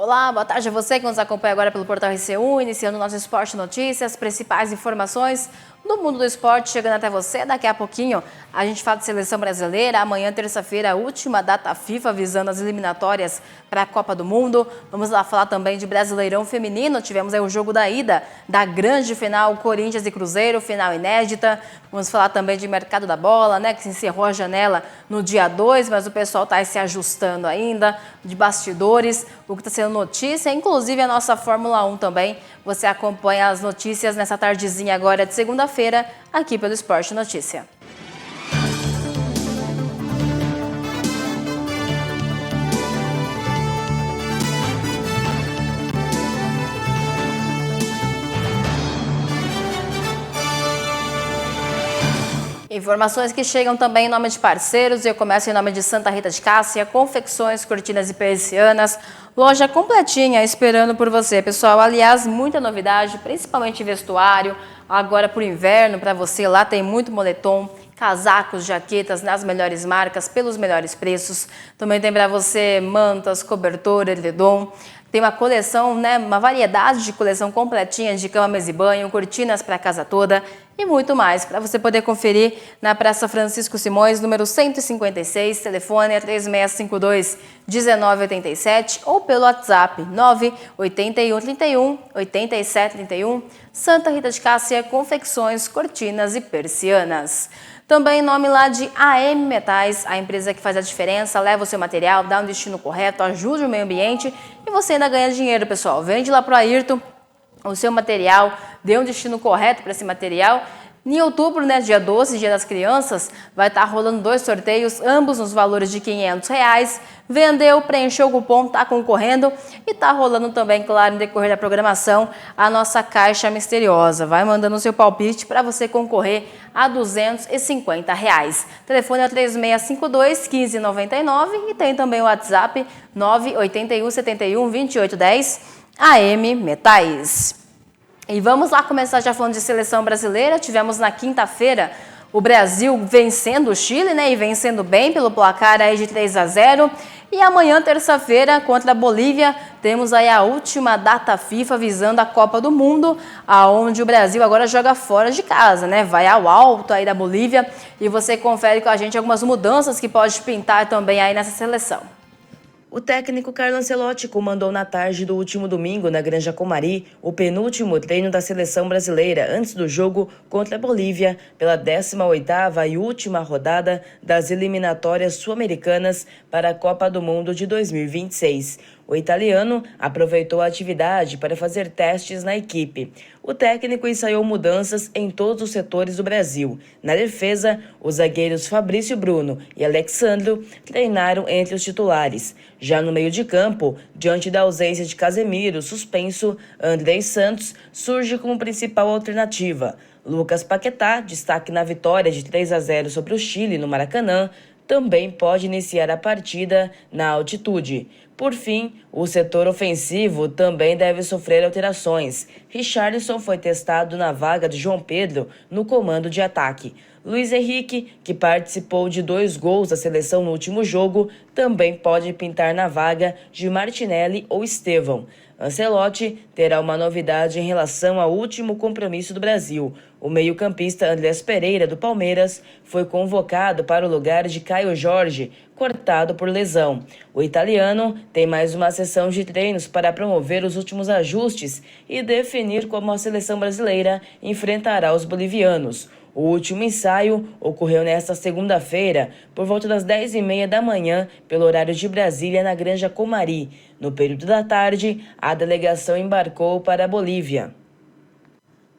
Olá, boa tarde a você que nos acompanha agora pelo Portal RC1, iniciando o nosso Esporte Notícias, principais informações do mundo do esporte chegando até você. Daqui a pouquinho a gente fala de seleção brasileira, amanhã terça-feira a última data FIFA visando as eliminatórias para a Copa do Mundo. Vamos lá falar também de Brasileirão Feminino, tivemos aí o jogo da ida da grande final Corinthians e Cruzeiro, final inédita. Vamos falar também de mercado da bola, né, que se encerrou a janela no dia 2, mas o pessoal está se ajustando ainda, de bastidores, o que está sendo notícia, inclusive a nossa Fórmula 1 também. Você acompanha as notícias nessa tardezinha agora de segunda-feira, aqui pelo Esporte Notícia. Informações que chegam também em nome de parceiros, e eu começo em nome de Santa Rita de Cássia, confecções, cortinas e persianas, loja completinha esperando por você, pessoal. Aliás, muita novidade, principalmente vestuário, agora para o inverno, para você lá tem muito moletom, casacos, jaquetas nas melhores marcas, pelos melhores preços. Também tem para você mantas, cobertor, edredom. Tem uma coleção, né, uma variedade de coleção completinha de cama, mesa e banho, cortinas para a casa toda e muito mais. Para você poder conferir na Praça Francisco Simões, número 156, telefone é 3652-1987 ou pelo WhatsApp 98131-8731. Santa Rita de Cássia, confecções, cortinas e persianas. Também em nome lá de AM Metais, a empresa que faz a diferença, leva o seu material, dá um destino correto, ajuda o meio ambiente e você ainda ganha dinheiro, pessoal. Vende lá para o Ayrton o seu material, dê um destino correto para esse material. Em outubro, né, dia 12, dia das crianças, vai estar rolando 2 sorteios, ambos nos valores de R$500. Vendeu, preencheu o cupom, está concorrendo e está rolando também, claro, no decorrer da programação, a nossa caixa misteriosa. Vai mandando o seu palpite para você concorrer a R$250. Telefone é 3652-1599 e tem também o WhatsApp 981712810 AM Metais. E vamos lá começar já falando de seleção brasileira. Tivemos na quinta-feira o Brasil vencendo o Chile, né? E vencendo bem pelo placar aí de 3-0. E amanhã, terça-feira, contra a Bolívia, temos aí a última data FIFA visando a Copa do Mundo, aonde o Brasil agora joga fora de casa, né? Vai ao alto aí da Bolívia e você confere com a gente algumas mudanças que pode pintar também aí nessa seleção. O técnico Carlo Ancelotti comandou na tarde do último domingo na Granja Comari o penúltimo treino da seleção brasileira antes do jogo contra a Bolívia pela 18ª e última rodada das eliminatórias sul-americanas para a Copa do Mundo de 2026. O italiano aproveitou a atividade para fazer testes na equipe. O técnico ensaiou mudanças em todos os setores do Brasil. Na defesa, os zagueiros Fabrício Bruno e Alexandro treinaram entre os titulares. Já no meio de campo, diante da ausência de Casemiro, suspenso, Andrei Santos surge como principal alternativa. Lucas Paquetá, destaque na vitória de 3-0 sobre o Chile no Maracanã, também pode iniciar a partida na altitude. Por fim, o setor ofensivo também deve sofrer alterações. Richarlison foi testado na vaga de João Pedro no comando de ataque. Luiz Henrique, que participou de 2 gols da seleção no último jogo, também pode pintar na vaga de Martinelli ou Estevão. Ancelotti terá uma novidade em relação ao último compromisso do Brasil. O meio-campista Andrés Pereira, do Palmeiras, foi convocado para o lugar de Caio Jorge, cortado por lesão. O italiano tem mais uma sessão de treinos para promover os últimos ajustes e definir como a seleção brasileira enfrentará os bolivianos. O último ensaio ocorreu nesta segunda-feira, por volta das 10h30 da manhã, pelo horário de Brasília, na Granja Comari. No período da tarde, a delegação embarcou para a Bolívia.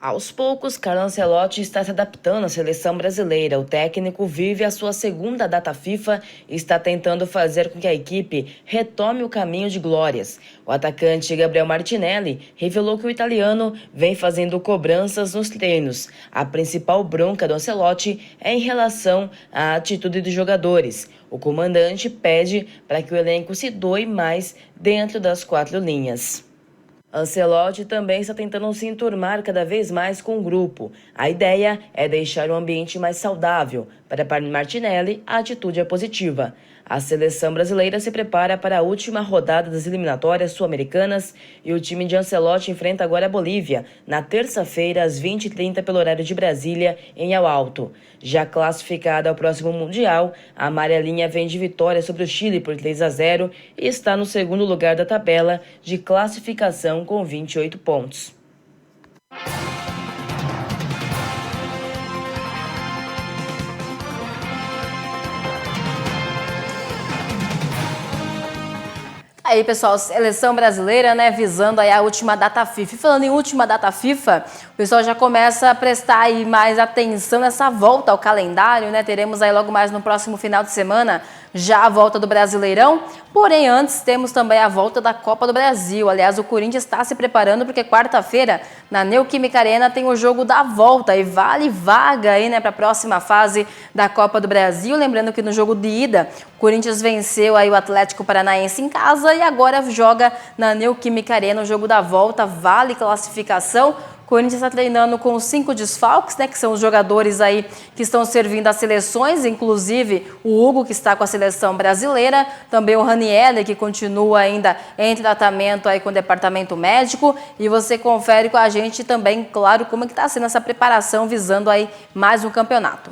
Aos poucos, Carlo Ancelotti está se adaptando à seleção brasileira. O técnico vive a sua segunda data FIFA e está tentando fazer com que a equipe retome o caminho de glórias. O atacante Gabriel Martinelli revelou que o italiano vem fazendo cobranças nos treinos. A principal bronca do Ancelotti é em relação à atitude dos jogadores. O comandante pede para que o elenco se doe mais dentro das 4 linhas. Ancelotti também está tentando se enturmar cada vez mais com o grupo. A ideia é deixar o ambiente mais saudável. Para Martinelli, a atitude é positiva. A seleção brasileira se prepara para a última rodada das eliminatórias sul-americanas e o time de Ancelotti enfrenta agora a Bolívia, na terça-feira, às 20h30, pelo horário de Brasília, em El Alto. Já classificada ao próximo Mundial, a amarelinha vem de vitória sobre o Chile por 3-0 e está no segundo lugar da tabela de classificação com 28 pontos. Aí, pessoal, seleção brasileira, né, visando aí a última data FIFA. E falando em última data FIFA, o pessoal já começa a prestar aí mais atenção nessa volta ao calendário, né? Teremos aí logo mais no próximo final de semana já a volta do Brasileirão. Porém, antes temos também a volta da Copa do Brasil. Aliás, o Corinthians está se preparando porque quarta-feira, na Neoquímica Arena, tem o jogo da volta e vale vaga aí, né, para a próxima fase da Copa do Brasil. Lembrando que no jogo de ida, o Corinthians venceu aí o Atlético Paranaense em casa e agora joga na Neoquímica Arena o jogo da volta, vale classificação. O Corinthians está treinando com 5 desfalques, né, que são os jogadores aí que estão servindo às seleções, inclusive o Hugo, que está com a seleção brasileira, também o Ranieri, que continua ainda em tratamento aí com o departamento médico, e você confere com a gente também, claro, como é que está sendo essa preparação visando aí mais um campeonato.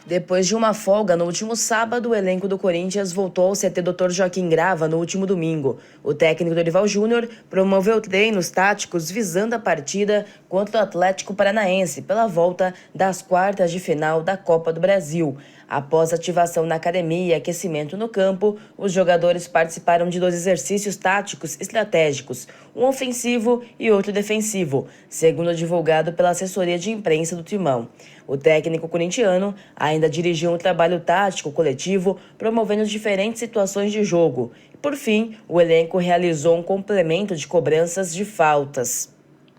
Depois de uma folga no último sábado, o elenco do Corinthians voltou ao CT Dr. Joaquim Grava no último domingo. O técnico Dorival Júnior promoveu treinos táticos visando a partida contra o Atlético Paranaense pela volta das quartas de final da Copa do Brasil. Após ativação na academia e aquecimento no campo, os jogadores participaram de 2 exercícios táticos estratégicos, um ofensivo e outro defensivo, segundo divulgado pela assessoria de imprensa do Timão. O técnico corintiano ainda dirigiu um trabalho tático coletivo, promovendo diferentes situações de jogo. E, por fim, o elenco realizou um complemento de cobranças de faltas.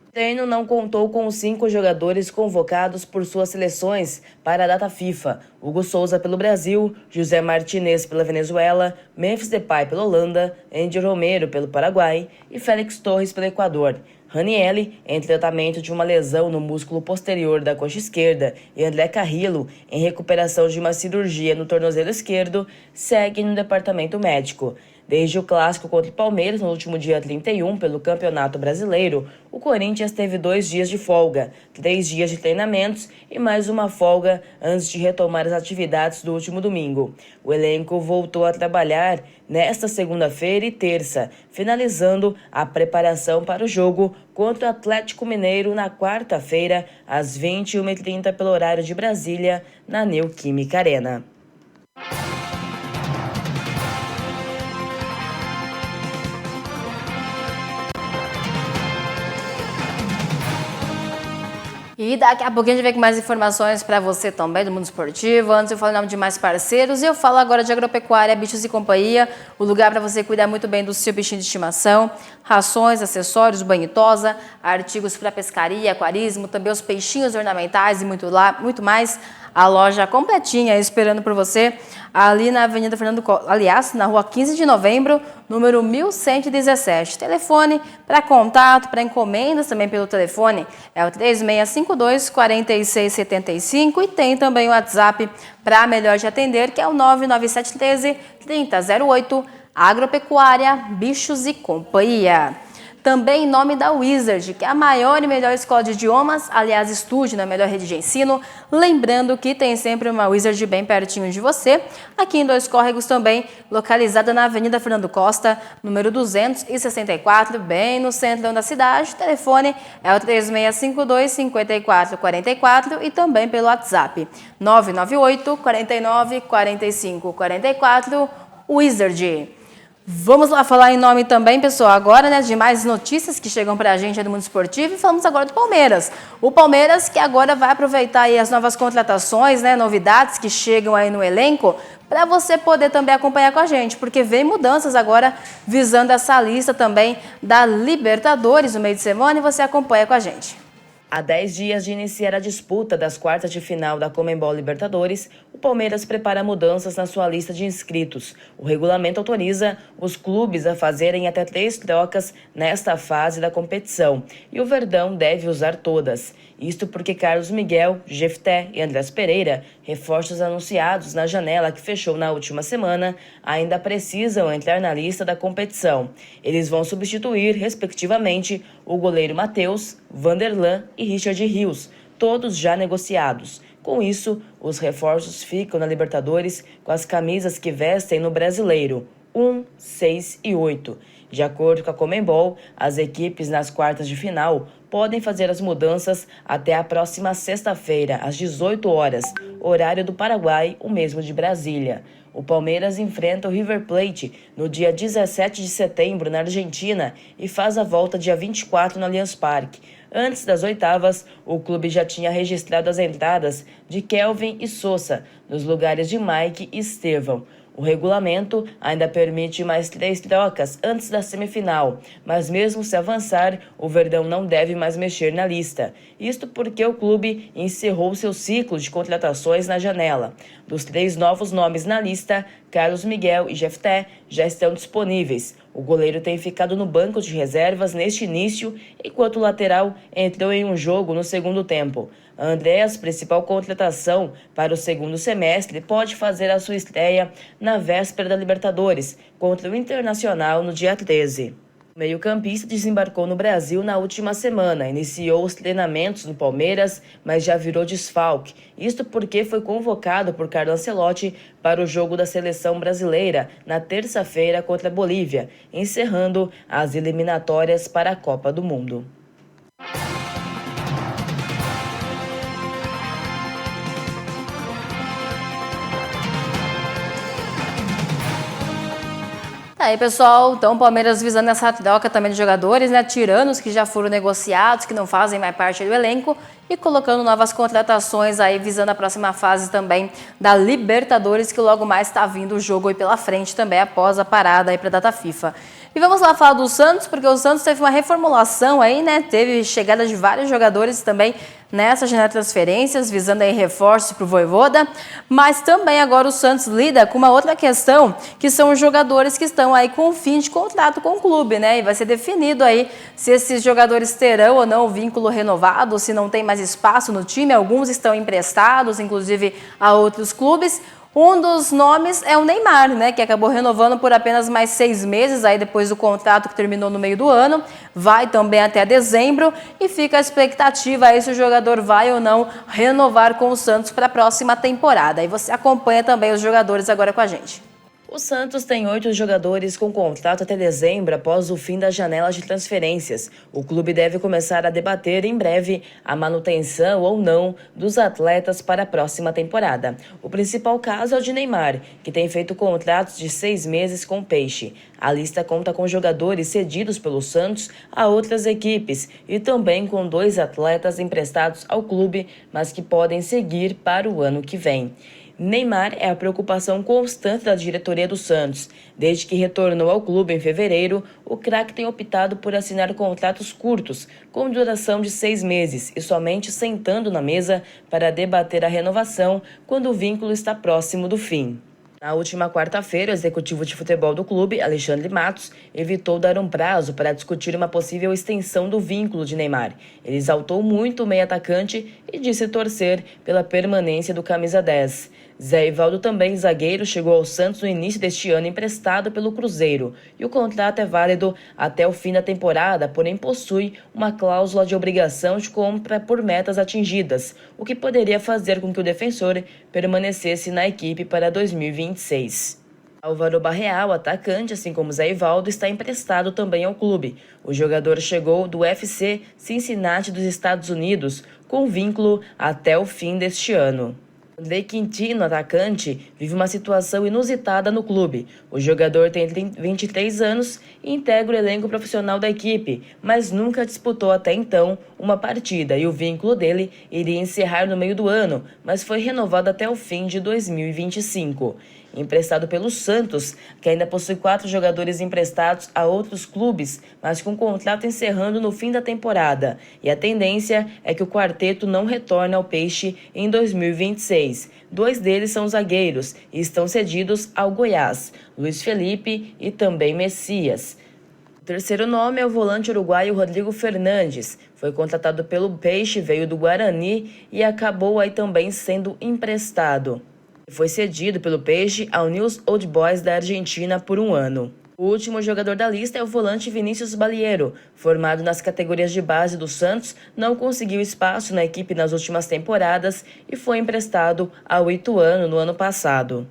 O treino não contou com os 5 jogadores convocados por suas seleções para a data FIFA. Hugo Souza pelo Brasil, José Martinez pela Venezuela, Memphis Depay pela Holanda, Andy Romero pelo Paraguai e Félix Torres pelo Equador. Ranieri, em tratamento de uma lesão no músculo posterior da coxa esquerda, e André Carrillo, em recuperação de uma cirurgia no tornozelo esquerdo, seguem no departamento médico. Desde o clássico contra o Palmeiras, no último dia 31, pelo Campeonato Brasileiro, o Corinthians teve 2 dias de folga, 3 dias de treinamentos e mais uma folga antes de retomar as atividades do último domingo. O elenco voltou a trabalhar nesta segunda-feira e terça, finalizando a preparação para o jogo contra o Atlético Mineiro na quarta-feira, às 21h30, pelo horário de Brasília, na Neoquímica Arena. E daqui a pouquinho a gente vem com mais informações para você também do mundo esportivo. Antes eu falo em nome de mais parceiros e eu falo agora de Agropecuária, Bichos e Companhia, o lugar para você cuidar muito bem do seu bichinho de estimação, rações, acessórios, banho e tosa, artigos para pescaria, aquarismo, também os peixinhos ornamentais e muito mais. A loja completinha esperando por você ali na Avenida Fernando Collor, aliás, na Rua 15 de Novembro, número 1117. Telefone para contato, para encomendas também pelo telefone é o 3652-4675 e tem também o WhatsApp para melhor te atender, que é o 99713-3008, Agropecuária, Bichos e Companhia. Também em nome da Wizard, que é a maior e melhor escola de idiomas, aliás, estude na melhor rede de ensino. Lembrando que tem sempre uma Wizard bem pertinho de você, aqui em Dois Córregos também, localizada na Avenida Fernando Costa, número 264, bem no centro da cidade. O telefone é o 3652-5444 e também pelo WhatsApp 998 49 45 44, Wizard. Vamos lá falar em nome também, pessoal, agora, né, de mais notícias que chegam pra gente aí do mundo esportivo e falamos agora do Palmeiras. O Palmeiras que agora vai aproveitar aí as novas contratações, né, novidades que chegam aí no elenco, para você poder também acompanhar com a gente, porque vem mudanças agora visando essa lista também da Libertadores no meio de semana e você acompanha com a gente. Há 10 dias de iniciar a disputa das quartas de final da Conmebol Libertadores, o Palmeiras prepara mudanças na sua lista de inscritos. O regulamento autoriza os clubes a fazerem até 3 trocas nesta fase da competição, e o Verdão deve usar todas. Isto porque Carlos Miguel, Jefté e Andrés Pereira, reforços anunciados na janela que fechou na última semana, ainda precisam entrar na lista da competição. Eles vão substituir, respectivamente, o goleiro Matheus, Vanderlan e Richard Rios, todos já negociados. Com isso, os reforços ficam na Libertadores com as camisas que vestem no Brasileiro, 1, 6 e 8. De acordo com a Conmebol, as equipes nas quartas de final podem fazer as mudanças até a próxima sexta-feira, às 18 horas, horário do Paraguai, o mesmo de Brasília. O Palmeiras enfrenta o River Plate no dia 17 de setembro na Argentina e faz a volta dia 24 no Allianz Parque. Antes das oitavas, o clube já tinha registrado as entradas de Kelvin e Sousa, nos lugares de Mike e Estevão. O regulamento ainda permite mais 3 trocas antes da semifinal, mas mesmo se avançar, o Verdão não deve mais mexer na lista. Isto porque o clube encerrou seu ciclo de contratações na janela. Dos 3 novos nomes na lista, Carlos Miguel e Jefté já estão disponíveis. O goleiro tem ficado no banco de reservas neste início, enquanto o lateral entrou em um jogo no segundo tempo. Andrés, principal contratação para o segundo semestre, pode fazer a sua estreia na véspera da Libertadores, contra o Internacional no dia 13. O meio-campista desembarcou no Brasil na última semana, iniciou os treinamentos no Palmeiras, mas já virou desfalque. Isto porque foi convocado por Carlo Ancelotti para o jogo da seleção brasileira na terça-feira contra a Bolívia, encerrando as eliminatórias para a Copa do Mundo. Aí, pessoal, então o Palmeiras visando essa troca também de jogadores, né? Tirando os que já foram negociados, que não fazem mais parte do elenco, e colocando novas contratações aí, visando a próxima fase também da Libertadores, que logo mais está vindo o jogo aí pela frente também, após a parada aí para a data FIFA. E vamos lá falar do Santos, porque o Santos teve uma reformulação aí, né? Teve chegada de vários jogadores também nessa janela de transferências, visando aí reforços para o Vojvoda, mas também agora o Santos lida com uma outra questão, que são os jogadores que estão aí com fim de contrato com o clube, né? E vai ser definido aí se esses jogadores terão ou não o vínculo renovado, se não tem mais espaço no time. Alguns estão emprestados, inclusive a outros clubes. Um dos nomes é o Neymar, né, que acabou renovando por apenas mais 6 meses, aí depois do contrato que terminou no meio do ano, vai também até dezembro, e fica a expectativa aí se o jogador vai ou não renovar com o Santos para a próxima temporada. E você acompanha também os jogadores agora com a gente. O Santos tem 8 jogadores com contrato até dezembro após o fim das janelas de transferências. O clube deve começar a debater em breve a manutenção ou não dos atletas para a próxima temporada. O principal caso é o de Neymar, que tem feito contratos de 6 meses com o Peixe. A lista conta com jogadores cedidos pelo Santos a outras equipes e também com 2 atletas emprestados ao clube, mas que podem seguir para o ano que vem. Neymar é a preocupação constante da diretoria do Santos. Desde que retornou ao clube em fevereiro, o craque tem optado por assinar contratos curtos, com duração de 6 meses e somente sentando na mesa para debater a renovação quando o vínculo está próximo do fim. Na última quarta-feira, o executivo de futebol do clube, Alexandre Matos, evitou dar um prazo para discutir uma possível extensão do vínculo de Neymar. Ele exaltou muito o meio-atacante e disse torcer pela permanência do camisa 10. Zé Ivaldo, também zagueiro, chegou ao Santos no início deste ano emprestado pelo Cruzeiro, e o contrato é válido até o fim da temporada, porém possui uma cláusula de obrigação de compra por metas atingidas, o que poderia fazer com que o defensor permanecesse na equipe para 2026. Álvaro Barreal, atacante, assim como Zé Ivaldo, está emprestado também ao clube. O jogador chegou do FC Cincinnati dos Estados Unidos, com vínculo até o fim deste ano. Andrei Quintino, atacante, vive uma situação inusitada no clube. O jogador tem 23 anos e integra o elenco profissional da equipe, mas nunca disputou até então uma partida, e o vínculo dele iria encerrar no meio do ano, mas foi renovado até o fim de 2025. emprestado pelo Santos, que ainda possui 4 jogadores emprestados a outros clubes, mas com o contrato encerrando no fim da temporada. E a tendência é que o quarteto não retorne ao Peixe em 2026. 2 deles são zagueiros e estão cedidos ao Goiás, Luiz Felipe e também Messias. O terceiro nome é o volante uruguaio Rodrigo Fernandes. Foi contratado pelo Peixe, veio do Guarani e acabou aí também sendo emprestado. Foi cedido pelo Peixe ao News Old Boys da Argentina por 1 ano. O último jogador da lista é o volante Vinícius Balieiro. Formado nas categorias de base do Santos, não conseguiu espaço na equipe nas últimas temporadas e foi emprestado ao Ituano no ano passado.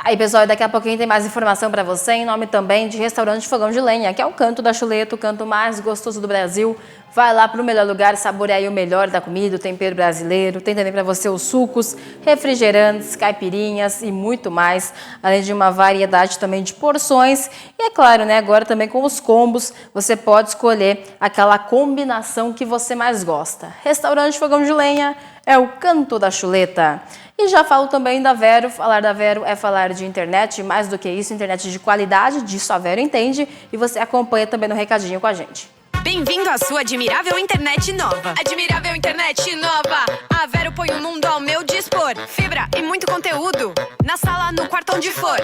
Aí, pessoal, daqui a pouquinho tem mais informação para você em nome também de Restaurante Fogão de Lenha, que é o Canto da Chuleta, o canto mais gostoso do Brasil. Vai lá para o melhor lugar, saborear aí o melhor da comida, o tempero brasileiro. Tem também para você os sucos, refrigerantes, caipirinhas e muito mais, além de uma variedade também de porções. E é claro, né, agora também com os combos, você pode escolher aquela combinação que você mais gosta. Restaurante Fogão de Lenha é o Canto da Chuleta. E já falo também da Vero. Falar da Vero é falar de internet, mais do que isso, internet de qualidade, disso a Vero entende, e você acompanha também no recadinho com a gente. Bem-vindo à sua admirável internet nova. Admirável internet nova. A Vero põe o mundo ao meu dispor. Fibra e muito conteúdo. Na sala, no quarto, onde for.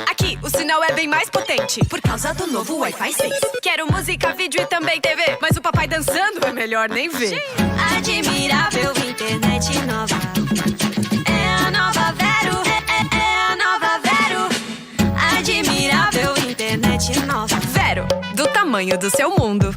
Aqui, o sinal é bem mais potente por causa do novo Wi-Fi 6. Quero música, vídeo e também TV, mas o papai dançando é melhor nem ver. Admirável internet nova. É a nova Vero. É a nova Vero. Admirável internet nova. Vero, do tamanho do seu mundo.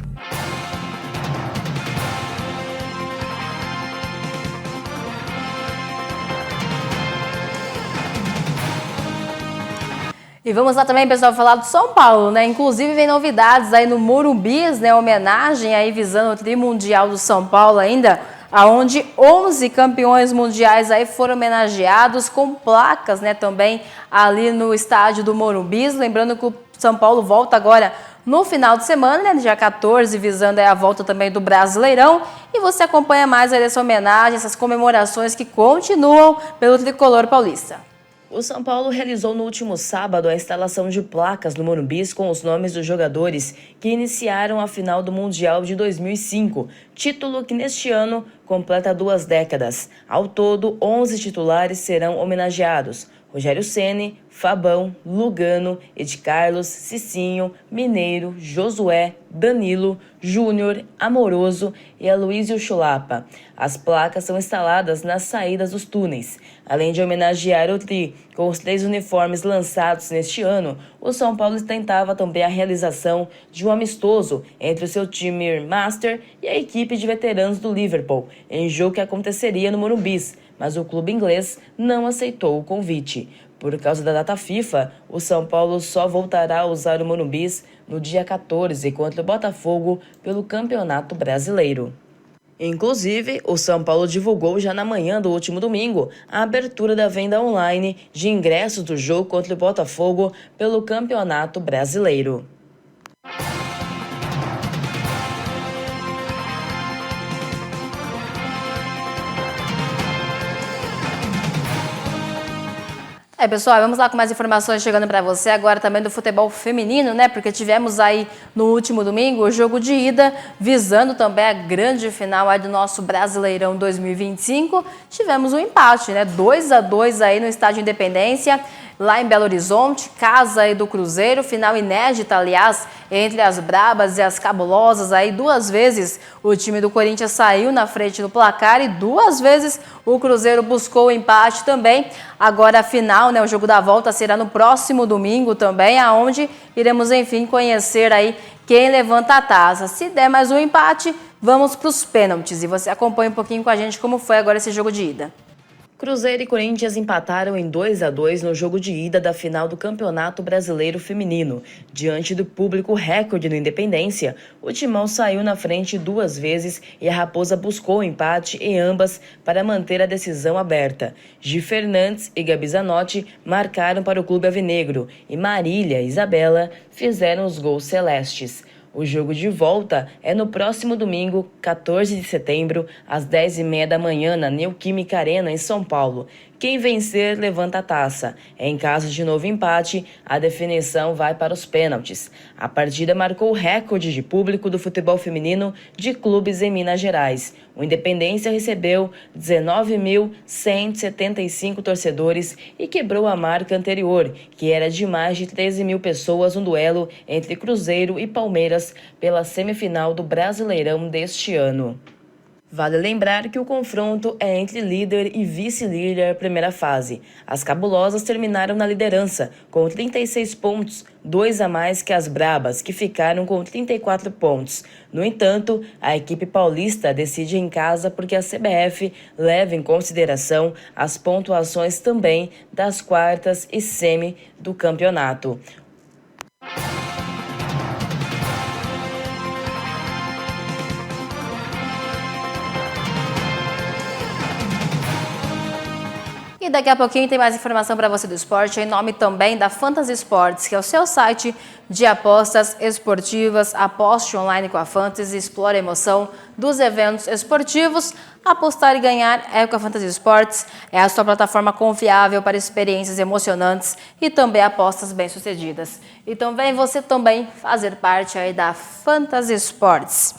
E vamos lá também, pessoal, falar do São Paulo, né? Inclusive vem novidades aí no Morumbis, né? Homenagem aí visando o Trimundial do São Paulo ainda, aonde 11 campeões mundiais aí foram homenageados com placas, né? Também ali no estádio do Morumbis. Lembrando que o São Paulo volta agora no final de semana, né? Dia 14, visando aí a volta também do Brasileirão. E você acompanha mais aí essa homenagem, essas comemorações que continuam pelo tricolor paulista. O São Paulo realizou no último sábado a instalação de placas no Morumbis com os nomes dos jogadores que iniciaram a final do Mundial de 2005, título que neste ano completa 2 décadas. Ao todo, 11 titulares serão homenageados: Rogério Ceni, Fabão, Lugano, Ed Carlos, Cicinho, Mineiro, Josué, Danilo, Júnior, Amoroso e Aloísio Chulapa. As placas são instaladas nas saídas dos túneis. Além de homenagear o Tri com os 3 uniformes lançados neste ano, o São Paulo tentava também a realização de um amistoso entre o seu time Master e a equipe de veteranos do Liverpool, em jogo que aconteceria no Morumbis, mas o clube inglês não aceitou o convite. Por causa da data FIFA, o São Paulo só voltará a usar o Morumbis no dia 14 contra o Botafogo pelo Campeonato Brasileiro. Inclusive, o São Paulo divulgou já na manhã do último domingo a abertura da venda online de ingressos do jogo contra o Botafogo pelo Campeonato Brasileiro. Pessoal, vamos lá com mais informações chegando para você agora também do futebol feminino, né? Porque tivemos aí no último domingo o jogo de ida, visando também a grande final aí do nosso Brasileirão 2025. Tivemos um empate, né? 2-2 aí no Estádio Independência, lá em Belo Horizonte, casa aí do Cruzeiro, final inédita, aliás, entre as brabas e as cabulosas. Aí 2 vezes o time do Corinthians saiu na frente do placar e 2 vezes o Cruzeiro buscou o empate também. Agora a final, né, o jogo da volta será no próximo domingo também, aonde iremos, enfim, conhecer aí quem levanta a taça. Se der mais um empate, vamos para os pênaltis. E você acompanha um pouquinho com a gente como foi agora esse jogo de ida. Cruzeiro e Corinthians empataram em 2-2 no jogo de ida da final do Campeonato Brasileiro Feminino. Diante do público recorde no Independência, o Timão saiu na frente 2 vezes e a Raposa buscou o empate em ambas para manter a decisão aberta. Gi Fernandes e Gabi Zanotti marcaram para o clube alvinegro e Marília e Isabela fizeram os gols celestes. O jogo de volta é no próximo domingo, 14 de setembro, às 10h30 da manhã, na Neoquímica Arena, em São Paulo. Quem vencer, levanta a taça. Em caso de novo empate, a definição vai para os pênaltis. A partida marcou o recorde de público do futebol feminino de clubes em Minas Gerais. O Independência recebeu 19.175 torcedores e quebrou a marca anterior, que era de mais de 13.000 pessoas no duelo entre Cruzeiro e Palmeiras pela semifinal do Brasileirão deste ano. Vale lembrar que o confronto é entre líder e vice-líder primeira fase. As cabulosas terminaram na liderança, com 36 pontos, 2 a mais que as brabas, que ficaram com 34 pontos. No entanto, a equipe paulista decide em casa porque a CBF leva em consideração as pontuações também das quartas e semi do campeonato. E daqui a pouquinho tem mais informação para você do esporte, em nome também da Fantasy Sports, que é o seu site de apostas esportivas. Aposte online com a Fantasy, explore a emoção dos eventos esportivos. Apostar e ganhar é com a Fantasy Sports, é a sua plataforma confiável para experiências emocionantes e também apostas bem-sucedidas. Então vem você também fazer parte aí da Fantasy Sports.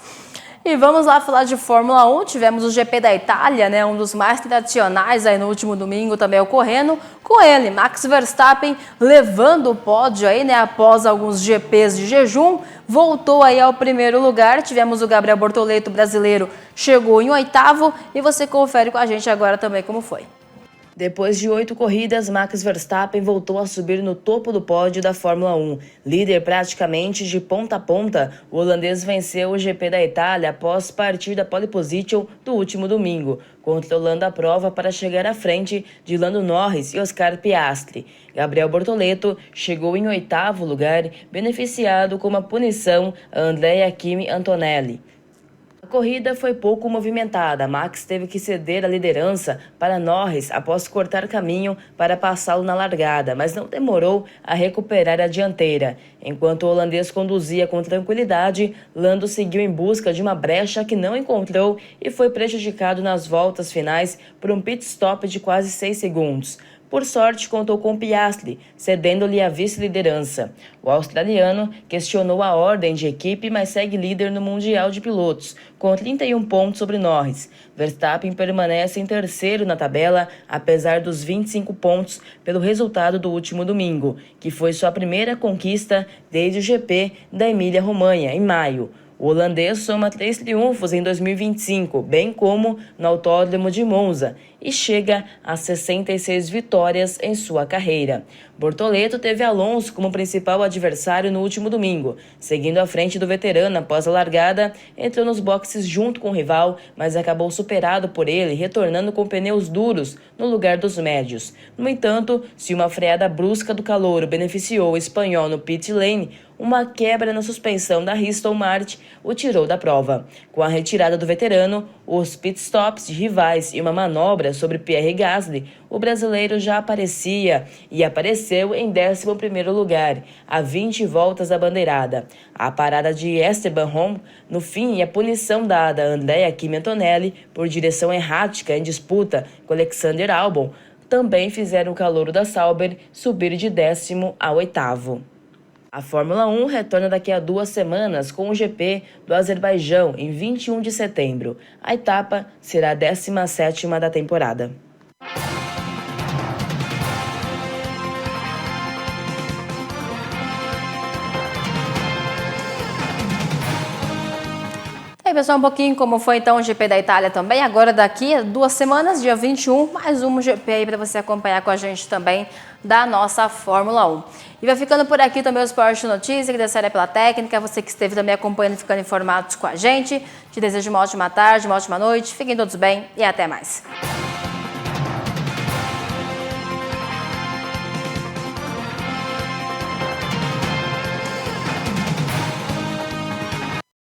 E vamos lá falar de Fórmula 1, tivemos o GP da Itália, né, um dos mais tradicionais aí no último domingo também ocorrendo, com ele, Max Verstappen, levando o pódio aí, né, após alguns GPs de jejum, voltou aí ao primeiro lugar, tivemos o Gabriel Bortoleto, brasileiro, chegou em 8º e você confere com a gente agora também como foi. Depois de 8 corridas, Max Verstappen voltou a subir no topo do pódio da Fórmula 1. Líder praticamente de ponta a ponta, o holandês venceu o GP da Itália após partir da pole position do último domingo, controlando a prova para chegar à frente de Lando Norris e Oscar Piastri. Gabriel Bortoleto chegou em 8º lugar, beneficiado com uma punição a Andrea Kimi Antonelli. A corrida foi pouco movimentada. Max teve que ceder a liderança para Norris após cortar caminho para passá-lo na largada, mas não demorou a recuperar a dianteira. Enquanto o holandês conduzia com tranquilidade, Lando seguiu em busca de uma brecha que não encontrou e foi prejudicado nas voltas finais por um pit stop de quase 6 segundos. Por sorte, contou com Piastri, cedendo-lhe a vice-liderança. O australiano questionou a ordem de equipe, mas segue líder no Mundial de Pilotos, com 31 pontos sobre Norris. Verstappen permanece em terceiro na tabela, apesar dos 25 pontos pelo resultado do último domingo, que foi sua primeira conquista desde o GP da Emília-Romanha, em maio. O holandês soma 3 triunfos em 2025, bem como no Autódromo de Monza, e chega a 66 vitórias em sua carreira. Bortoleto teve Alonso como principal adversário no último domingo. Seguindo à frente do veterano após a largada, entrou nos boxes junto com o rival, mas acabou superado por ele, retornando com pneus duros no lugar dos médios. No entanto, se uma freada brusca do calouro beneficiou o espanhol no pit lane, uma quebra na suspensão da Aston Martin o tirou da prova. Com a retirada do veterano, os pitstops de rivais e uma manobra sobre Pierre Gasly, o brasileiro já apareceu em 11º lugar, a 20 voltas da bandeirada. A parada de Esteban Ocon, no fim, e a punição dada a Andrea Kimi Antonelli por direção errática em disputa com Alexander Albon também fizeram o calouro da Sauber subir de 10º a 8º. A Fórmula 1 retorna daqui a 2 semanas com o GP do Azerbaijão, em 21 de setembro. A etapa será a 17ª da temporada. E aí, pessoal, um pouquinho como foi então o GP da Itália também. Agora daqui a 2 semanas, dia 21, mais um GP aí para você acompanhar com a gente também da nossa Fórmula 1. E vai ficando por aqui também o Esporte Notícia, que desce pela técnica. Você que esteve também acompanhando e ficando informados com a gente. Te desejo uma ótima tarde, uma ótima noite. Fiquem todos bem e até mais.